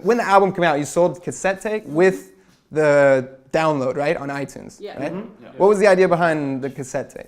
When the album came out, you sold cassette tape with the download, right, on iTunes, yeah. right? Mm-hmm. Yeah. What was the idea behind the cassette tape?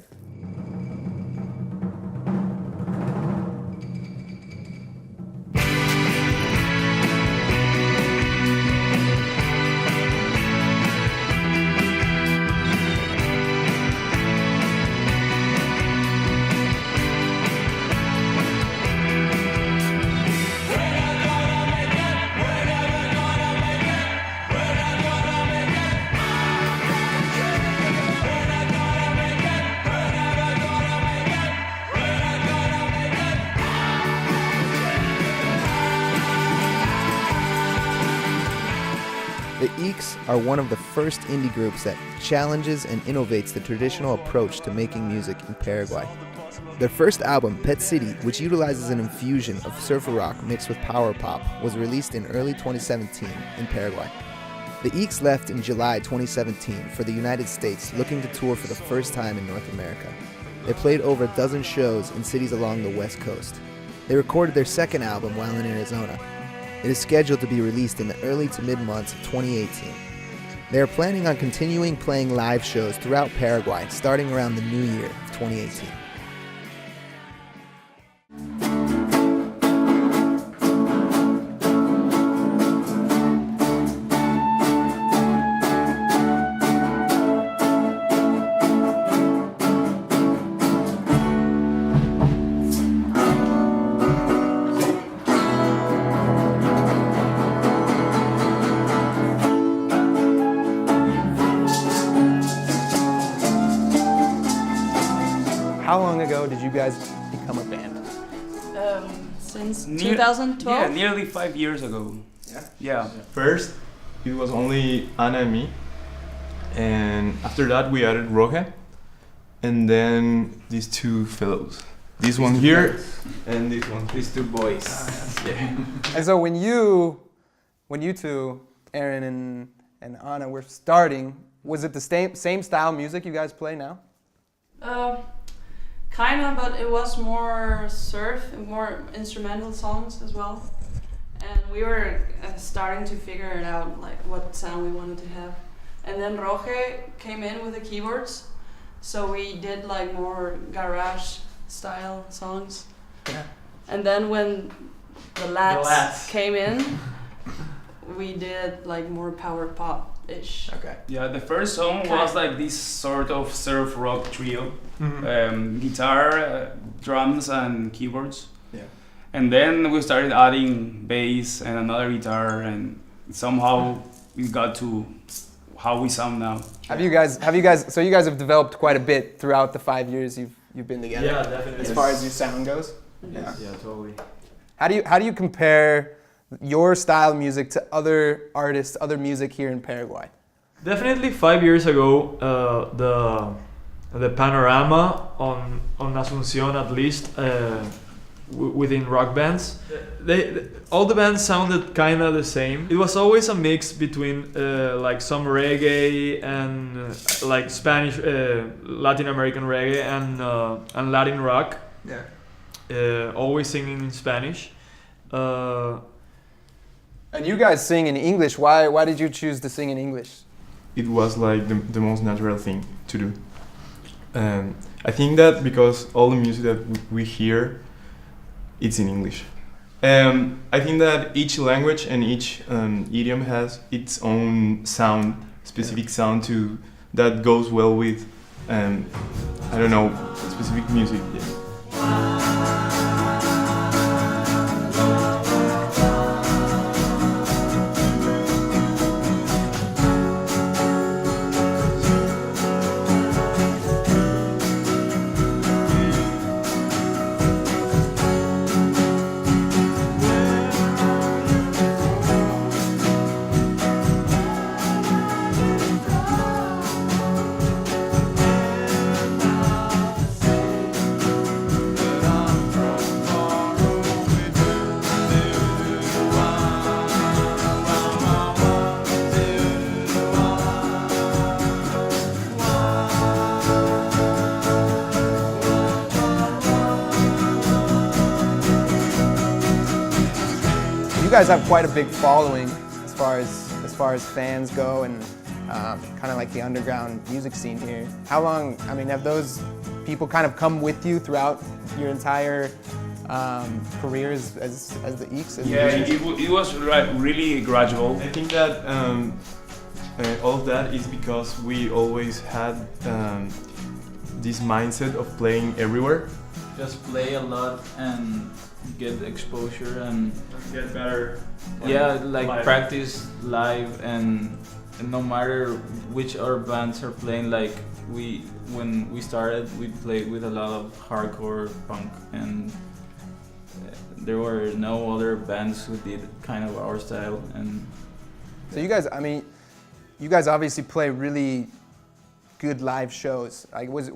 The Eeeks are one of the first indie groups that challenges and innovates the traditional approach to making music in Paraguay. Their first album, Pet City, which utilizes an infusion of surfer rock mixed with power pop, was released in early 2017 in Paraguay. The Eeeks left in July 2017 for the United States, looking to tour for the first time in North America. They played over a dozen shows in cities along the West Coast. They recorded their second album while in Arizona. It is scheduled to be released in the early to mid-months of 2018. They are planning on continuing playing live shows throughout Paraguay starting around the new year of 2018. How long ago did you guys become a band? Since 2012. Yeah, nearly 5 years ago. Yeah. First, it was only Ana and me, and after that we added Roge, and then these two fellows. This one here, and this one. These two boys. Yeah. And so when you two, Aaron and Anna, were starting, was it the same style music you guys play now? Kind of, but it was more surf and more instrumental songs as well. And we were starting to figure it out, like what sound we wanted to have. And then Roge came in with the keyboards, so we did like more garage style songs. Yeah. And then when the lads lads. came in, we did like more power pop-ish. Okay. Yeah, the first song was like this sort of surf rock trio. Guitar, drums and keyboards. Yeah. And then we started adding bass and another guitar, and somehow we got to how we sound now. So you guys have developed quite a bit throughout the 5 years you've been together. Yeah, definitely. As far as your sound goes. Yeah, totally. How do you compare your style of music to other artists, other music here in Paraguay? Definitely 5 years ago, the panorama on Asunción, at least within rock bands, all the bands sounded kind of the same. It was always a mix between like some reggae and like Spanish, Latin American reggae and Latin rock. Yeah. Always singing in Spanish. And you guys sing in English. Why did you choose to sing in English? It was like the most natural thing to do. I think that because all the music that we hear, it's in English. I think that each language and each idiom has its own sound, specific sound that goes well with, I don't know, specific music. Yeah. guys have quite a big following as far as fans go, and kind of like the underground music scene here. How long? I mean, have those people kind of come with you throughout your entire careers as the Eeeks? Yeah, it was really gradual. I think that all of that is because we always had this mindset of playing everywhere. Just play a lot and get exposure and Get better. yeah, like live. practice live and no matter which other bands are playing, like when we started we played with a lot of hardcore punk and there were no other bands who did kind of our style. And So you guys, I mean, you guys obviously play really good live shows. Like, was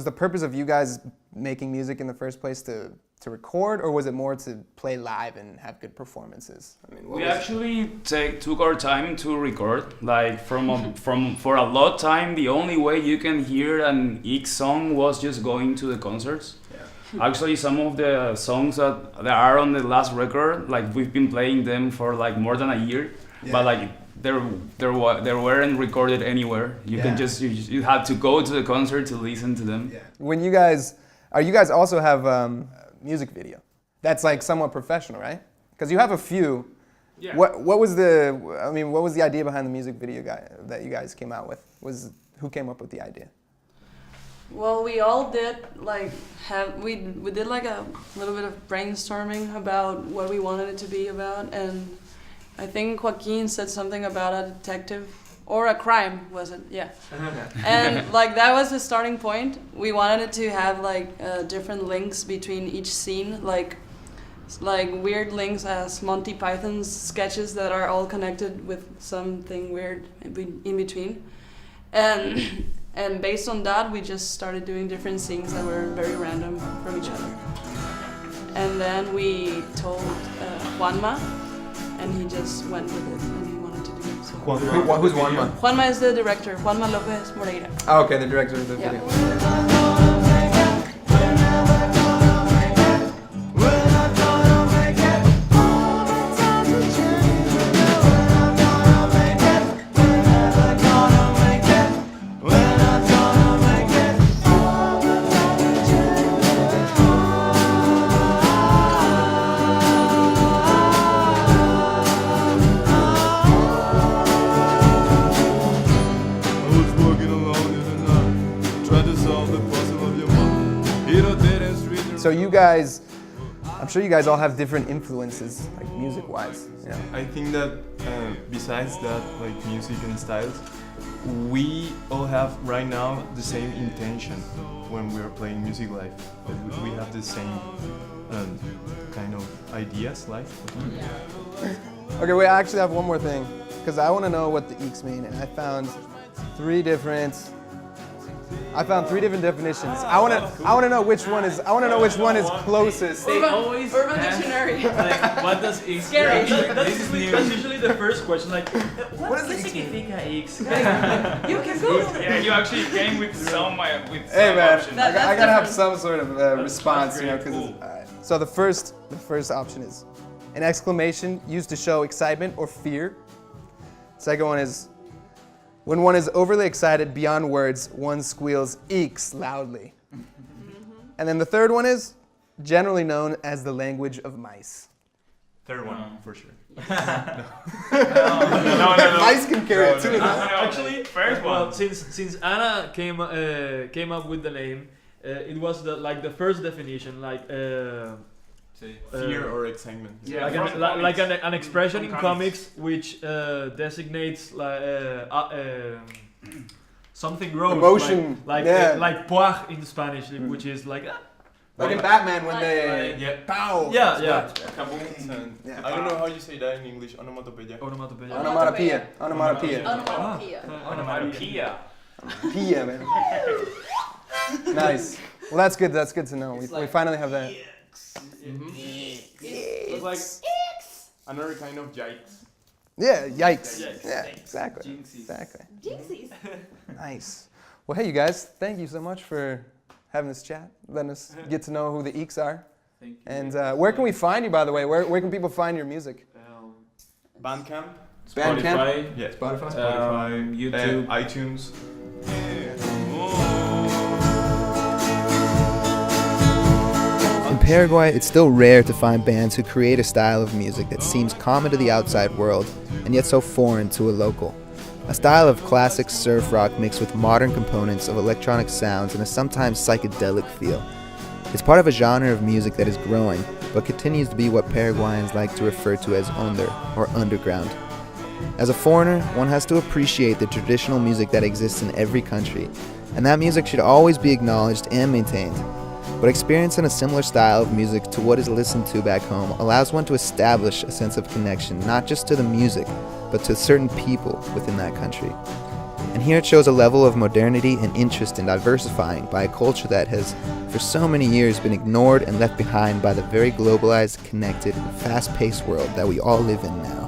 the purpose of you guys making music in the first place to record, or was it more to play live and have good performances? I mean, We actually took our time to record. Like for a lot time, the only way you can hear an Eeeks song was just going to the concerts. Yeah. Actually, some of the songs that are on the last record, like we've been playing them for like more than a year, but like they weren't recorded anywhere. You can just you had to go to the concert to listen to them. Yeah. When you guys also have music video that's like somewhat professional, right? Because you have a few. Yeah. What was the idea behind the music video that you guys came out with? Who came up with the idea? Well, we all did we did like a little bit of brainstorming about what we wanted it to be about, and I think Joaquin said something about a detective or a crime, was it? Yeah. And like that was the starting point. We wanted it to have like different links between each scene, like weird links as Monty Python's sketches that are all connected with something weird in between. And based on that, we just started doing different scenes that were very random from each other. And then we told Juanma, and he just went with it, and he wanted to do it. So. Who's Juanma? Juanma is the director, Juanma Lopez Moreira. Oh, okay, the director of the Yeah. video. So you guys, I'm sure you guys all have different influences, like music-wise. Yeah. I think that besides that, like music and styles, we all have right now the same intention when we are playing music live. We have the same kind of ideas live. Okay, wait, I actually have one more thing, because I want to know what the Eeeks mean, and I found three different definitions. I want to know which one is. I want to know which one is closest. Urban Dictionary. like, what does Eeeks Scary. That's usually the first question. Like, What is ¿qué Eeeks mean? significa Eeeks? You can Google it. Yeah, you actually came with some Hey man, options. That- I that's gotta have different. some sort of response, you know, because. So the first option is an exclamation used to show excitement or fear. Second one is when one is overly excited beyond words, one squeals "Eeeks" loudly. And then the third one is generally known as the language of mice. Third one, for sure. No. Mice can carry it too. Actually, first well, one. since Anna came up with the name, it was the first definition, like Fear or excitement. Yeah. like an expression in From comics which designates something gross, Emotion, yeah. like poire in Spanish, which is like Like in Batman when they Yeah. pow. yeah. Yeah. I don't know how you say that in English. Onomatopoeia. Onomatopoeia. Onomatopoeia. Onomatopoeia. Onomatopoeia. Pia, man. Nice. Well, that's good. That's good to know. We finally have that. It's like another kind of yikes. Yeah. Yikes. Yikes. Yeah. Exactly. Jinxies. Exactly. Jinxies. Nice. Well, hey, you guys. Thank you so much for having this chat. Letting us get to know who the Eeeks are. Thank you. And where can we find you, by the way? Where can people find your music? Bandcamp. Spotify, Yeah. Spotify? YouTube, iTunes. In Paraguay, it's still rare to find bands who create a style of music that seems common to the outside world and yet so foreign to a local. A style of classic surf rock mixed with modern components of electronic sounds and a sometimes psychedelic feel. It's part of a genre of music that is growing, but continues to be what Paraguayans like to refer to as under or underground. As a foreigner, one has to appreciate the traditional music that exists in every country, and that music should always be acknowledged and maintained. But experiencing a similar style of music to what is listened to back home allows one to establish a sense of connection not just to the music, but to certain people within that country. And here it shows a level of modernity and interest in diversifying by a culture that has, for so many years, been ignored and left behind by the very globalized, connected, and fast-paced world that we all live in now.